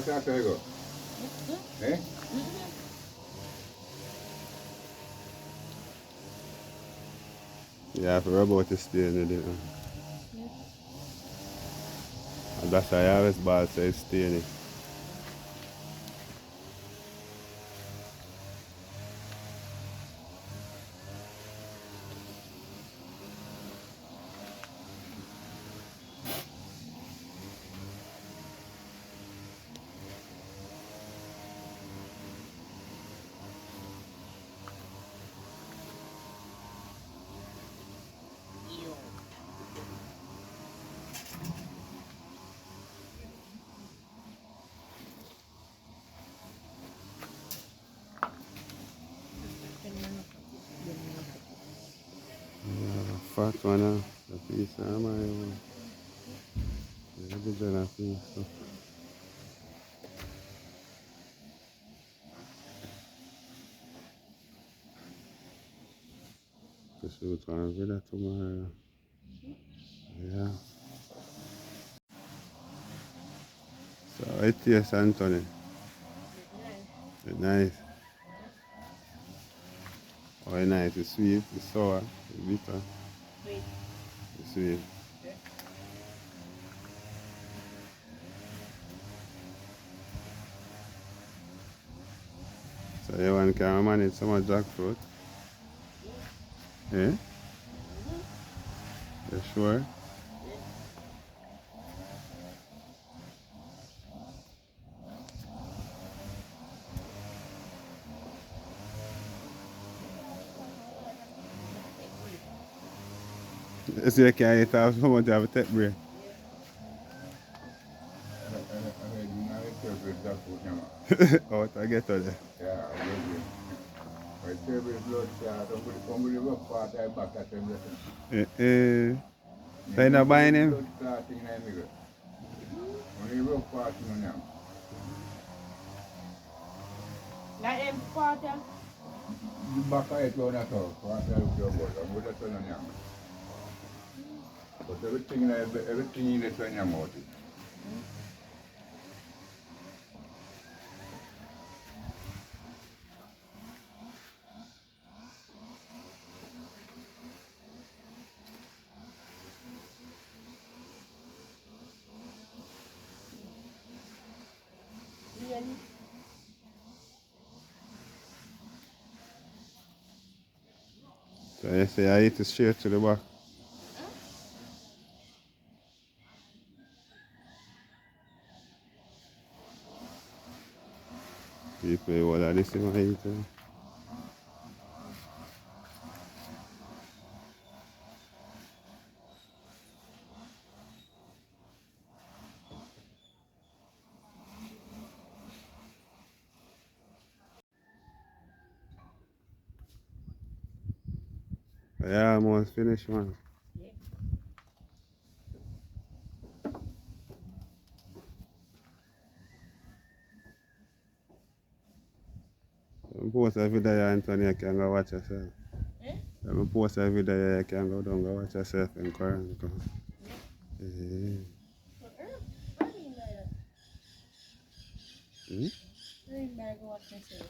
after you go? Eh? Yeah, for rub out the stain with it. And that's why I always ball say it's stainy. Fat one, a piece of my one. Every day a piece. So. The shoot one video tomorrow. Yeah. So it tastes, Anthony. It's nice. Oh, it's nice. It's sweet, it's sour, it's bitter. It's sweet. So you want to manage some of jackfruit? Eh? You sure? So you can't eat off so much of a tech break. Oh, I get to there. Yeah, I get you. My favorite blood clot, I'm with the rough part I back at them. So you're not buying him? Blood clotting in the middle. Only rough part in the Like them quarter. The back of it on at all. Part I look your body. I'm with that one on yam. But everything in it when you're out it. Really? So you say I eat it straight to the back. People, what are this you want to eat? Yeah, almost finished, man. Post every day, Anthony, you can go watch yourself. Eh? Post every day, you can go down, go watch yourself in Korean. Yeah. Hmm? I go watch myself.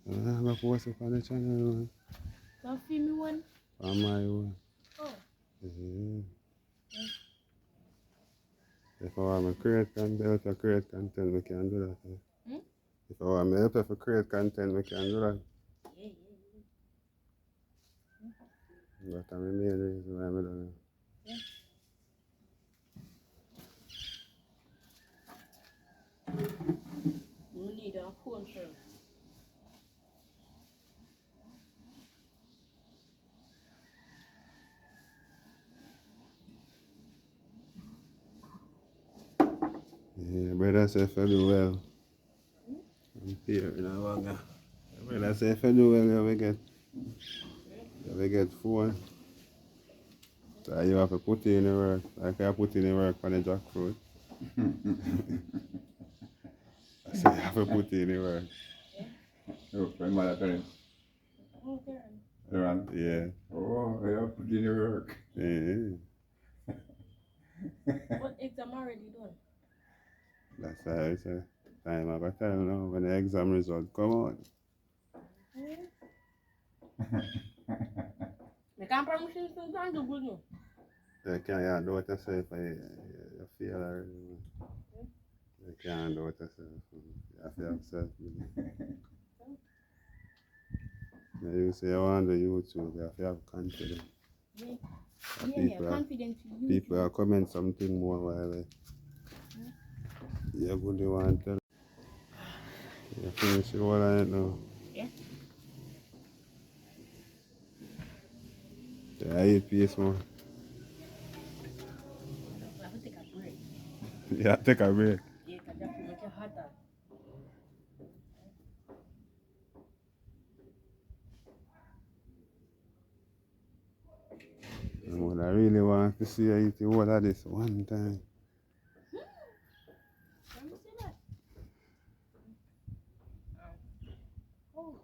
I'm going to post it on the channel, man. Don't feed me one. On my own. Oh. Yeah. If I want to create content, to create content, we can do that. Hmm? If I want to help you to create content, we can do that. But I'm the main reason why I'm doing it. You need a phone first. Yeah, brother say if you do well. I'm here in a wagon. Brother say if you do well, you will get phone. So you have to put in the work. Like I put in the work on the jackfruit. I say you have to put in the work. Oh, my mother telling. Okay. Around. Yeah. Oh, I have put in the work. Yeah. What exam already done? That's why I say time I got time now when the exam result come out. I can't promise you something to good. You can't do it yourself you feel already. You can't do it yourself. You have to have self-belief. You say you want to do YouTube, you have to have confidence. Yeah, confidence in you. People are comment something more while you're going to want to tell. You finish all right now. Yeah. Yeah, I eat peace more. I have to take a break. Yeah, take a break. Yeah, because that will make it hotter. I really want to see you eat all of this one time. Let me see that.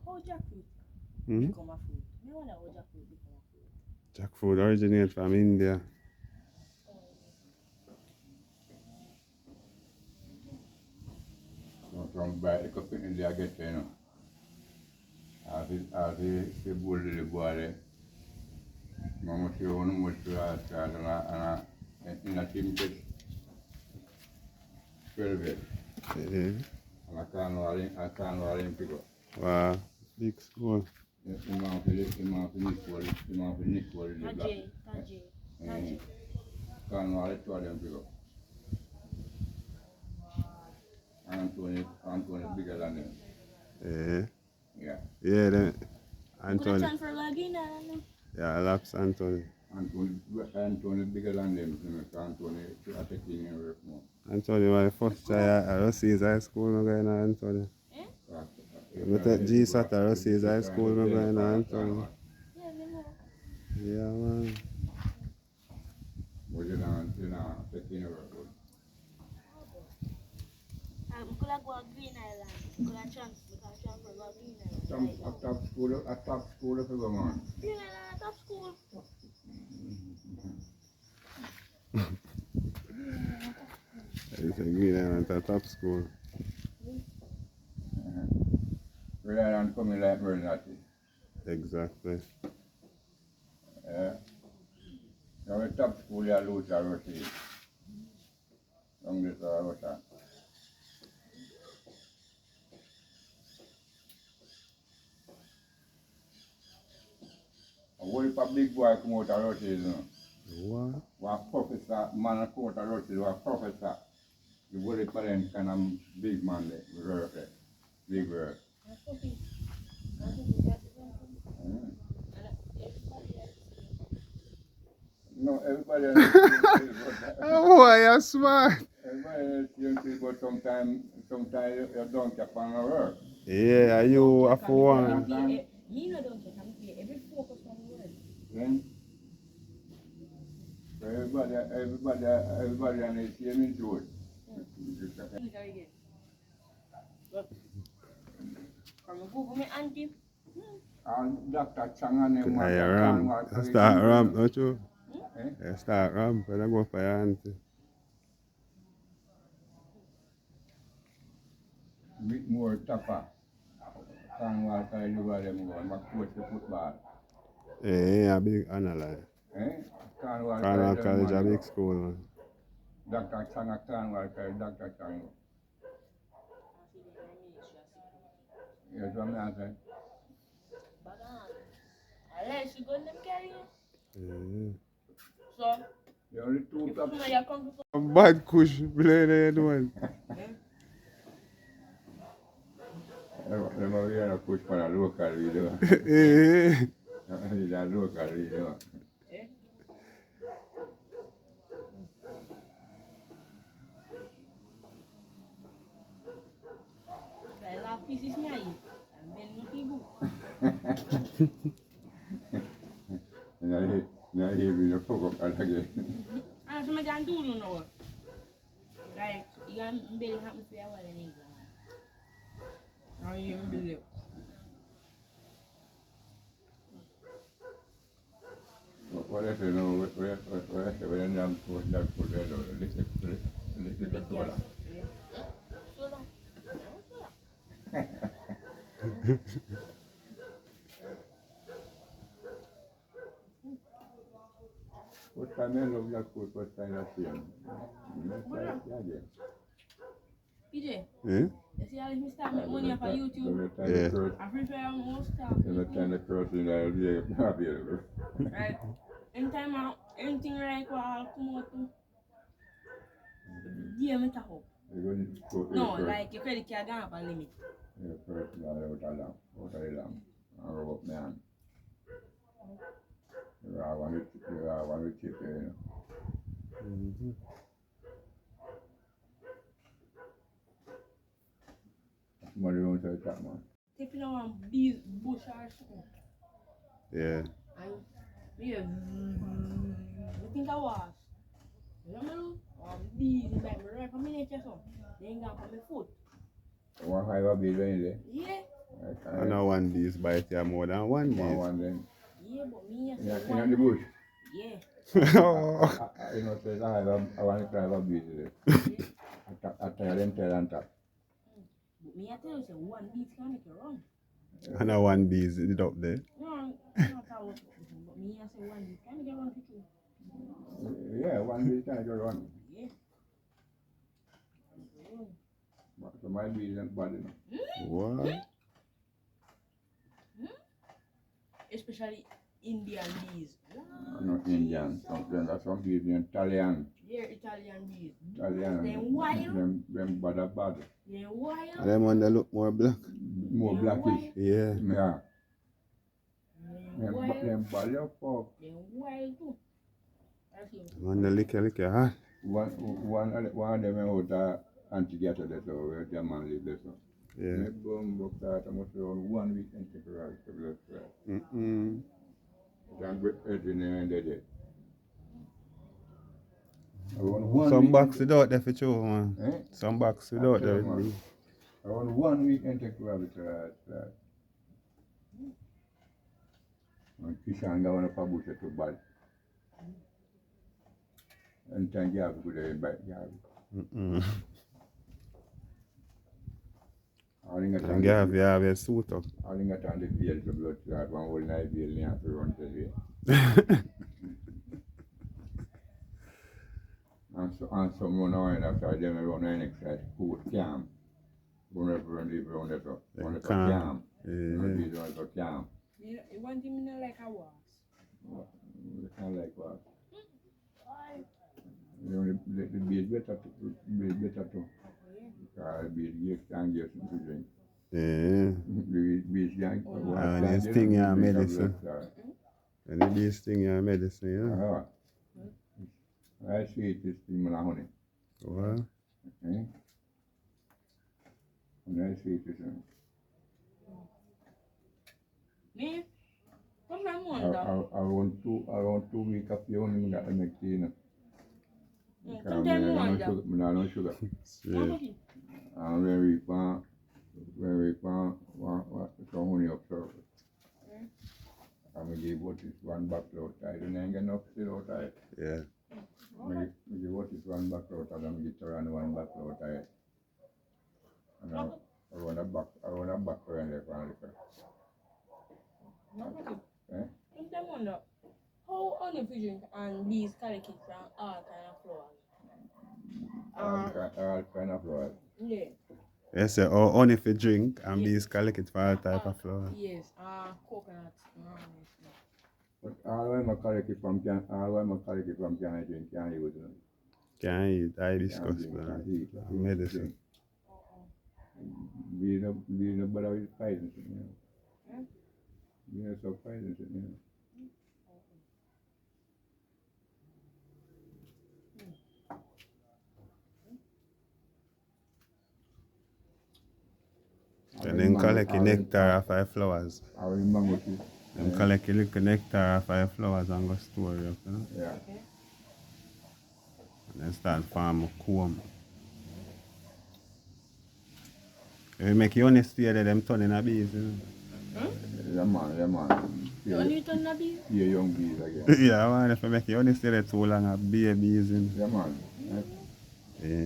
How jackfruit become a fruit? I wonder how jackfruit become a fruit. Jackfruit originates from India. From by the cup in India get you know. As the bully the boy, Mama she won much to us and in a team get 12 years. Yeah. And I can't worry pick up. Wow, big school. Imam Nick was the black. Tajay. Can't worry to them pick up. Anthony bigger than them. Yeah. Yeah. Yeah, then You could Anthony. transfer again, I don't know. Yeah, Laps Anthony. Anthony bigger than them. So Anthony attacking him work more. Anthony, my first child at Rossi's High School, no going on Anthony. I take GSAT at Rossi's High School, no going on Anthony. Yeah, me know. Yeah, man. But you know, taking him work good. I could have gone Green Island. I could have transfer to Green Island. A top school if you go on. Green Island, top school. It's a Green Island at top school. Green Island coming like Bernati. Exactly. Yeah. Now the top school you lose a Rossi. Long this Rosa. What if a big boy come out of Rossi, you know? What? What professor, man come out of Rossi, what professor. The bully parent kind of big man there, big work. No, everybody else Oh, boy, you're smart. everybody else but sometimes you don't keep on the work. Yeah, you are for one. Me no don't check. I'm clear. Every focus on the word. Then so everybody on the same into it. From Google me auntie. And Dr. Chang and them I want ram. to Start ram, don't you? Eh? Start ram, but I go for your auntie. Bit more tougher. Can't walk I do all them go. My coach the football. Yeah, a big analyze. Eh? Can't walk Cornwall I do College, a man big go. school, man. Dr. Chang I can't walk I Dr. Chang. Yes, what I say. But unless you go in them carry. Yeah. So The only two if top. you come to Bad kush, play the one. Them are here to push for a local video. Yeah. It's a local video. la pieces me ahí. También no tibu. Now he will focus on again. Ah, so me can do no. Like you can build happen for a while in England. Now you build it. What if you know where you am for that for that or little What time I love that food, what time I see him? PJ, Eh? you see how if you start making money off of YouTube, Yeah. I prefer most stuff. Every time the person I'll be available. Right? Anytime anything like what I'll come out to, DM it up. You go to go No, like your credit card don't have a limit. the person out of the lamb. I go up man. I want to chip you know. Mhm. Somebody won't tell that man. Taking on bees, bush or something. Yeah. And yeah, I think I was. You know, bees like me right from my nature so. They ain't got from my foot. You want high up bill in there? Yeah. I know one bees bite you more than one bees. One then. Yeah, but me I In say the bush. Yeah. Oh. You know, say I want to try a beat today. I tell them tell and tap. But me I tell you say one beat can make you run. I know one bees it up there. No, I'm not about it. But me I say one beat can make you run for two. Yeah, one beat can go run. Yeah. So my beat isn't bad enough. What? Especially Indian bees. Not Indian. Some people in Italian. They're Italian bees. Italian. They're wild. Them bad. They're wild. Them one that look more black. More They're blackish. Yeah. Yeah. They're wild. Them bad up for They're wild too. That's it. One that lick hot. one of them out anti-ghetto there, so where their man live there. So. Yeah. They boom book that I must around 1 week and take her out to blood clot. Mm-mm. Then with Edwin and they did. Around 1 Some week. box without there for sure, man. Eh? Some box without there. Man. Around 1 week and take her out to that. And Kishan go on a bush to bad. And then you have to go there and bite. Mm-mm. All in And you have your suit up. all in the time they feel the blood clot, one whole night feel you have to run to the and some run around after them run an exercise, food calm. Run up and leave around the top. Run up Calm. calm. Yeah. These ones are calm. You want him in like a wax. You can't like what? You only the beat better too. Because the beat can't get something to drink. Yeah. The beat can't. And this thing your medicine. And this thing your medicine, yeah. I see it is thing honey. What? Eh? And I see it is Me? What's my wonder? around 2 weeks of you only got to make tea. Sometimes I wonder. I no sugar. Yeah. And when we found some honey up surface. And we give what is one buckle outside, and then get enough still outside. Yeah. We give what is one buckle outside, and we get around one buckle outside. And I want a buck around there for liquor. Eh? Sometimes I wonder how honey pigeon and bees collect it from all kind of flowers. All kind of flowers. Yeah. They say, oh, only if you drink and bees collect it for all type of flowers. Yes. Coconut. But all when I collect it from can I drink, can't use it. Can't eat hibiscus Can't plant. eat. Medicine. Be no bother with poison, you know. Be no so poison, you know. And then collect the nectar off of flowers. I remember what you. Then collect the little nectar off of flowers and go store it up, you know? Yeah. And then start farm a comb. If you make your honey stay there, them turning a bees, you know? Yeah, man. You only turn the bees? Yeah, young bees again. Yeah, man, if you make your honey stay there too long, a bee bees, you know? Yeah, man. Yeah.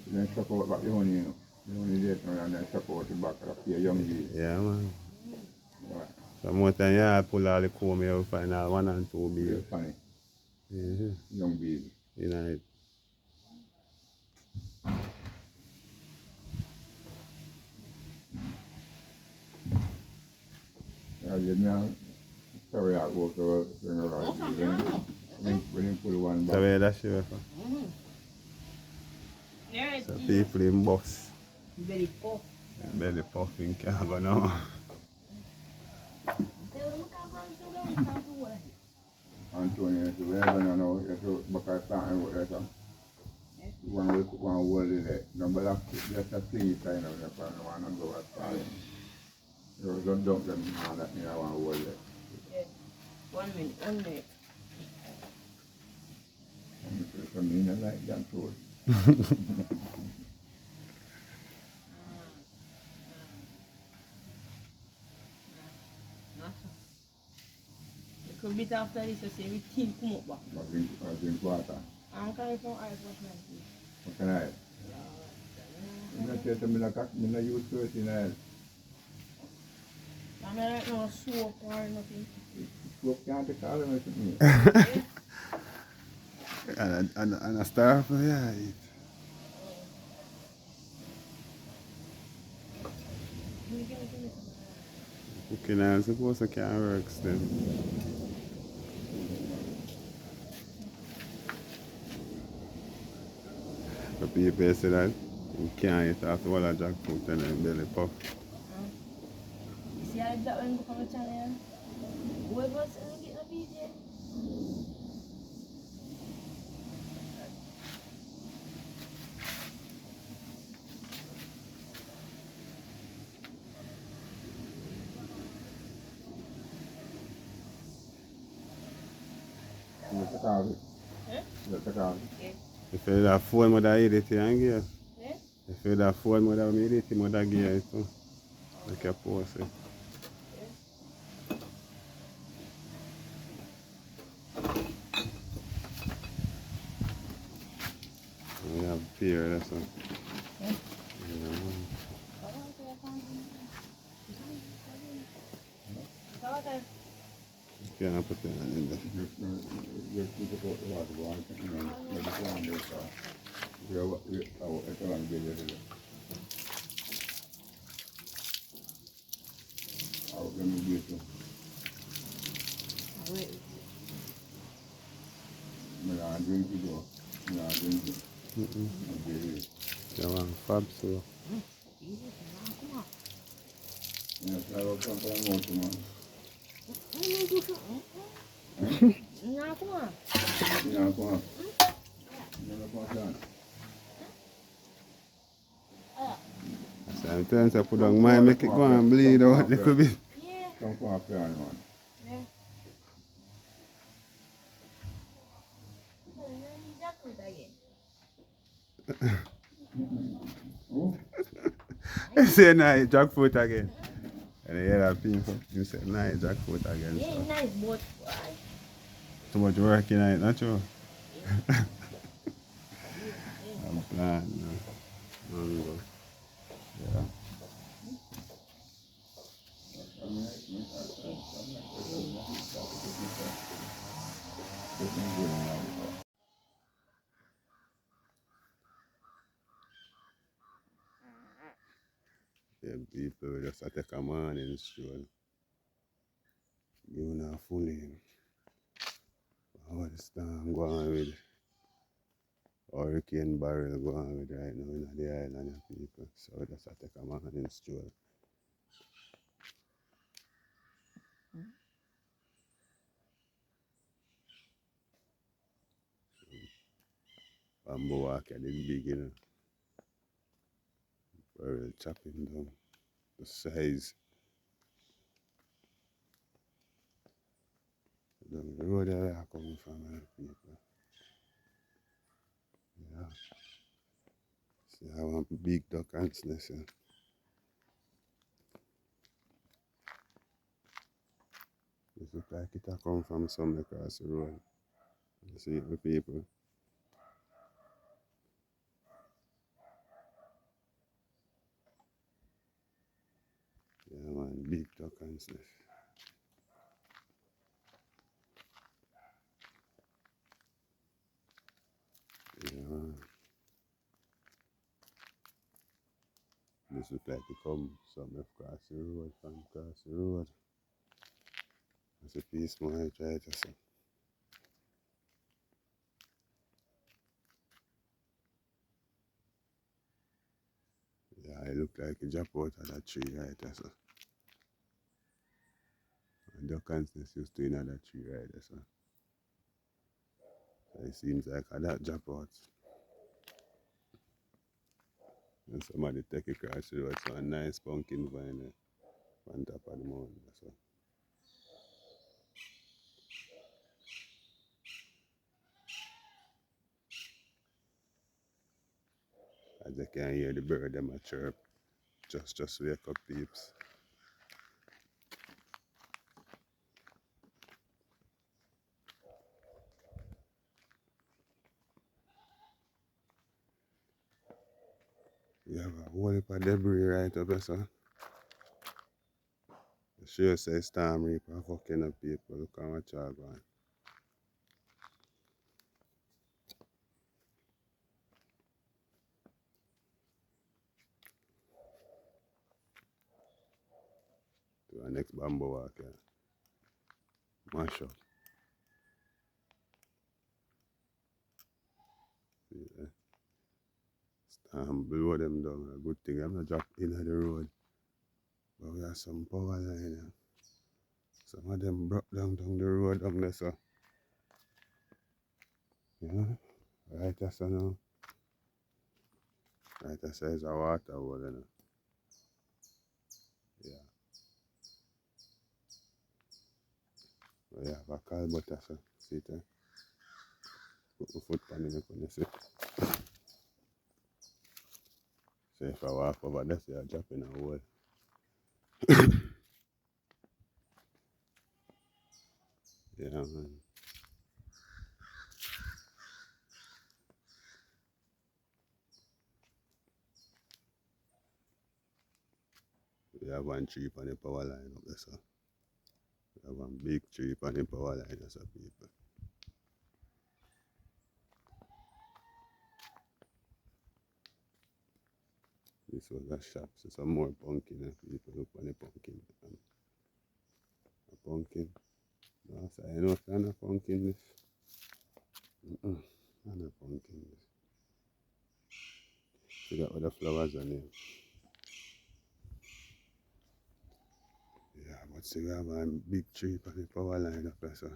Then suck out back the honey, you know. You only get one and then support the back of your young bees. Yeah, man. Right. So more time, yeah, I pull all the comb here, we find out 1 and 2 You're bees. funny. Yeah. Young bees. You know it. Yeah, you know, sorry I go to funeral. When you put one So back. where that shit from? Yeah, So people in bus, very puff. belly puffing, can't go now. Antonio, so we're going to know, so because I can't work that. One word in it. Number of just a thing kind of the plan one and go outside. You don't dump them in that in one word there. Yeah. 1 minute, 1 minute. I mean, I like that too. You could beat after this, you say everything come up back. I drink water. I'm coming from Irish Washman. What can I? I said to me, I use first in a I'm not no soap or nothing. soap can't take all of it to me. And a star for yeah. Give me some. Cooking I suppose I can't work still. The people say that you can't eat after all the jackfruit and then belly puff. You see how that one go from the channel? Whoever's get the PJ. Let's take out it. Huh? Let's take out Yeah. If you have phone, would I eat it and give? Yeah? If you have phone, would I eat it, would I give it too? Like a post it. We have beer, that's all. Yeah. Can't put it in there. Just keep it out the water, go on, you know, maybe go on there, so. It's a long video. Out, let me get you. Wait. I drink it though. I drink it. Okay. You want fab so. Yes, I will come for a motor, man. Nah, come on. Yeah, come on. Come on. Sometimes I put on mine, make it go and bleed out a little bit. Yeah. Come for a plan, man. Yeah. Oh, He say nice jackfruit again. And I hear that people, you say nice jackfruit again. Yeah, So. nice, but why? Too much work in it, not true? I'm planning. Yeah. Yeah, people just take a morning stroll. You know, fully. How the storm go on with Hurricane Barrel go on with right now in the island of people. So we just take a morning stroll. Bamboo walk at the big, you know. Barrel chopping down the size. Down the road that I come from, people. Yeah. See, I want big duck ants nest. Yeah. It look like it a come from somewhere across the road. You see the people. ants nest. Yeah. This look like to come some across the road, from across the road. There's a piece more I try to say. Yeah, it look like a drop out of that tree right there, so. And duck ants nest used to in that tree right there, so. So it seems like that drop out. And somebody take it across the road, so a nice pumpkin vine there on top of the mountain. So. As you can hear the bird them a chirp, just wake up peeps. We have a whole heap of debris right up there, so. Sure say storm reaper fucking up people. Look how much y'all going. To our next bamboo walk, yeah. Mash up. See, storm blow them down. A good thing I'm not drop in the road. But we have some power line here. Some of them broke down the road down there, so. Yeah, right there, so now. Right there says a water hole, you know. Yeah. But yeah, have a call butter, so. See it there? Put my foot on it, you see. So if I walk over there, see I drop in a hole. Yeah, man. We have one tree on the power line up there, so. We have one big tree on the power line, so people. This was a shop, so some more pumpkin, people look on the pumpkin. A pumpkin. No, so I know if you're not pumpkin this. I'm not pumpkin this. See that with the flowers on it. Yeah, but see we have one big tree on the power line up there, so.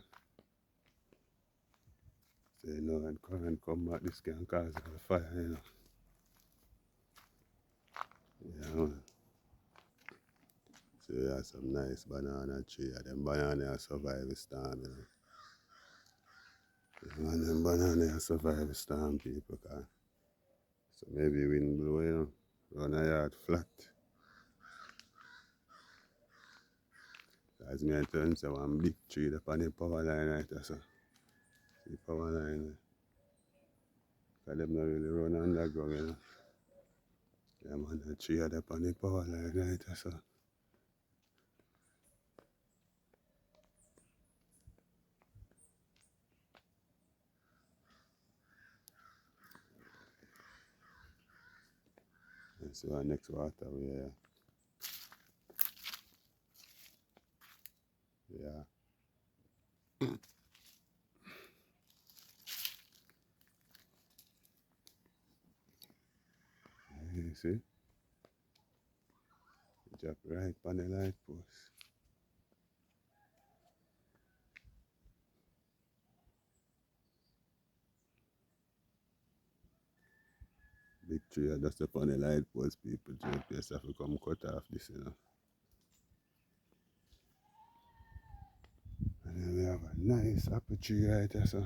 So you know, when current come back, this can cause a fire, you know. Yeah, man. So we have some nice banana tree, and them banana survive the storm, you know. Yeah, man, them banana survive the storm, people, cause so maybe wind blow, you know, run a yard flat. As me I turn say one big tree up on the power line right there, so. See the power line there. Cause them not really run underground, you know. Yeah, man, the tree up on the power line right there, so. And so our next water we yeah. You see? Drop right on the light post. Big tree just up on the light post, people just have to come cut off this, you know. And then we have a nice apple tree right there, so.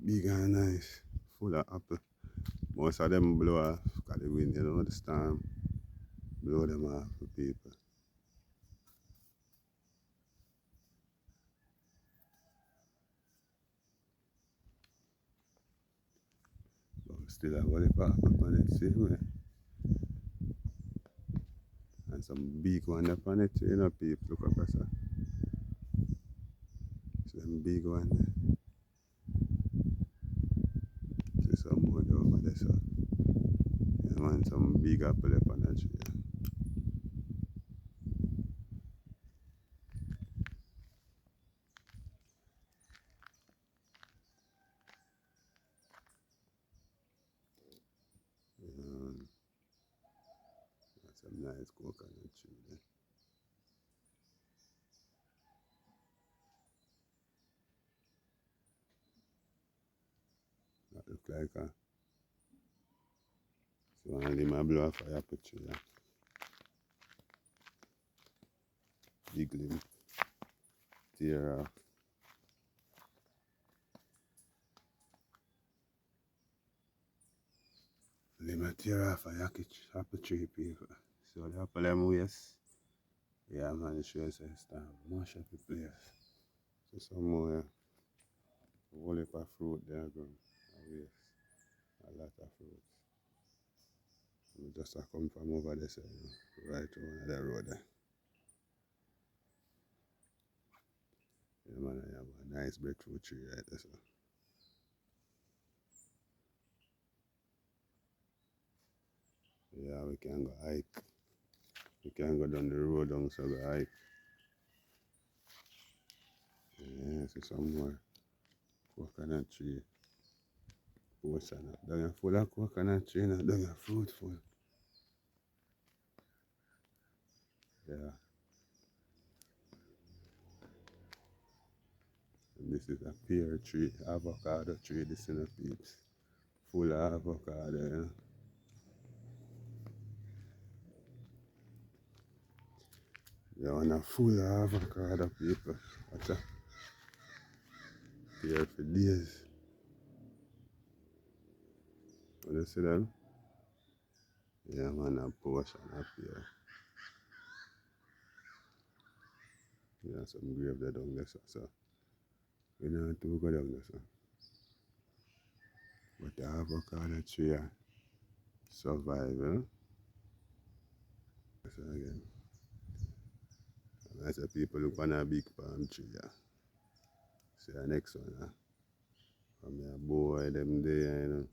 Big and nice. Full of apple. Most of them blow off because the wind, you know, the storm blow them off for people. But we still have all the apple on it, same way. And some big one up on it, you know, people. Look up at that. Some big one there. See some more over there, so. Yeah, man, some big apple up on that tree. That's some nice coconut tree there. That look like a. So only my blow off fire apple tree. Yeah. Big limb. Tear off. Limb tear off a apple tree, people. So the apple them waste. Yeah, man, it shows us that much of the place. So some more, a whole heap of fruit there grown. Waste. A lot of fruits. We just come from over there, so, right over the road there. Yeah, man, I have a nice breadfruit tree right there, so. Yeah, we can go hike. We can go down the road down so go hike. Yeah, see some more coconut tree. Portion up. Down full of coconut tree, and down fruitful. Yeah. And this is a pear tree, avocado tree, this in a peeps. Full of avocado, you know. Yeah, and a full of avocado, people. Watch out. Pear for days. What you see them? Yeah, man, a portion of pear. Yeah, some grape there down there, so. We don't too go down there, so. But the avocado tree survive, you know. So again. I say people look on a big palm tree, yeah. See the next one, from your boy, them there, you know.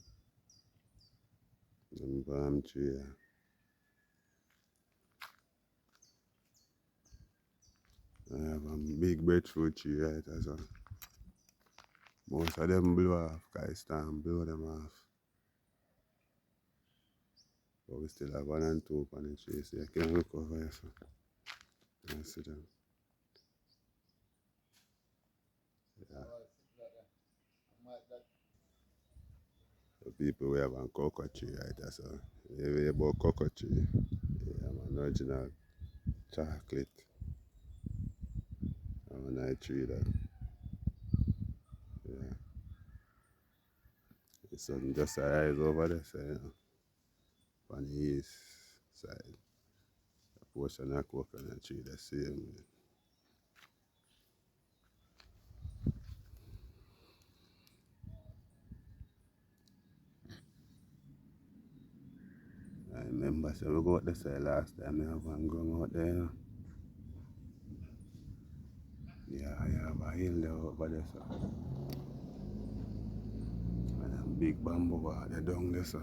Them palm tree, yeah. I have a big breadfruit tree right as well. Most of them blow off, guys stand blow them off. But we still have 1 and 2 on the tree, so you can look over here, so you can see them. Yeah. The people we have a cocoa tree right there, so you hear about cocoa tree. Yeah, man, original chocolate. I'm a nice tree that. Yeah. The sun just rise over there, so you know, on the east side. A portion of coconut tree the same. I remember so we go out there side last time I have one grown out there. You know. Yeah, I have a hill there over there, so. And a big bamboo out there down there, so.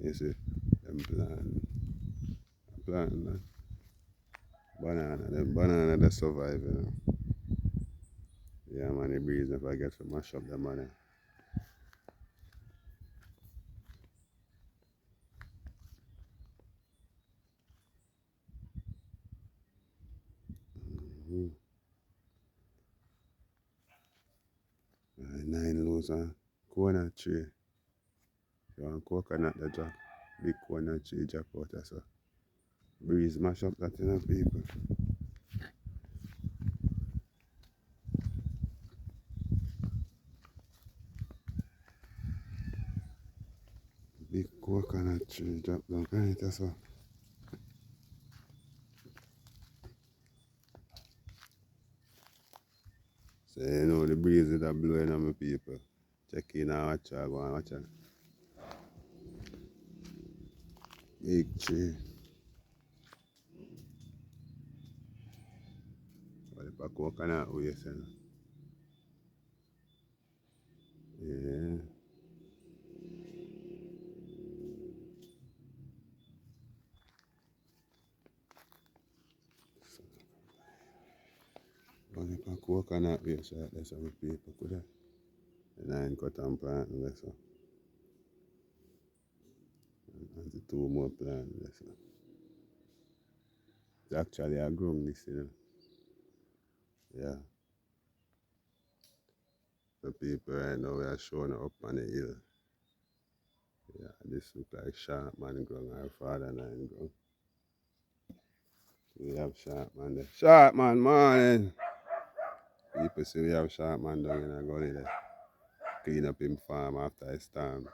You see, them plant that. Banana they survive, you know. Yeah, man, the breeze never get to mash up the money. Mm-hmm. 9 loaves of coconut tree. You want coconut the drop. Big coconut tree drop out there, so. Breeze mash up that, you know, people. Big coconut tree drop down right there, so. So you know the breeze that are blowing on my people. Check in and watch her, go and watch her. Big tree. What if I coconut waste, you know? Yeah. What if I coconut waste right there, so my people could have. And I cut and plant there, so. And the two more plant there, so. It's actually a grown this, you know. Yeah. The people right now we are showing up on the hill. Yeah, this look like Sharp Man ground, our father nine ground. We have Sharp Man there. Sharp Man, morning! People say we have Sharp Man down in a gully there. Clean up him farm after a storm.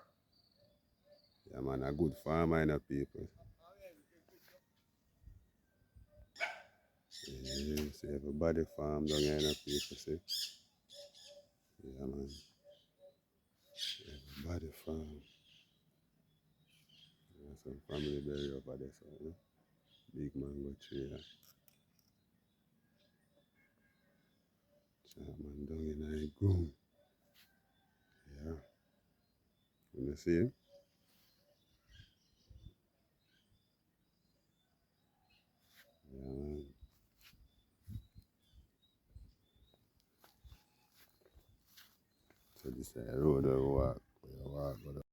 Yeah man, a good farmer in a people. Yeah, see everybody farm down here in a people see. Yeah man. Everybody farm. Yeah, some family berry over there, so you know. Big mango tree. Yeah. Sharp Man down in a ground. Yeah. You see him? Yeah man. So this is a road we walk. We walk.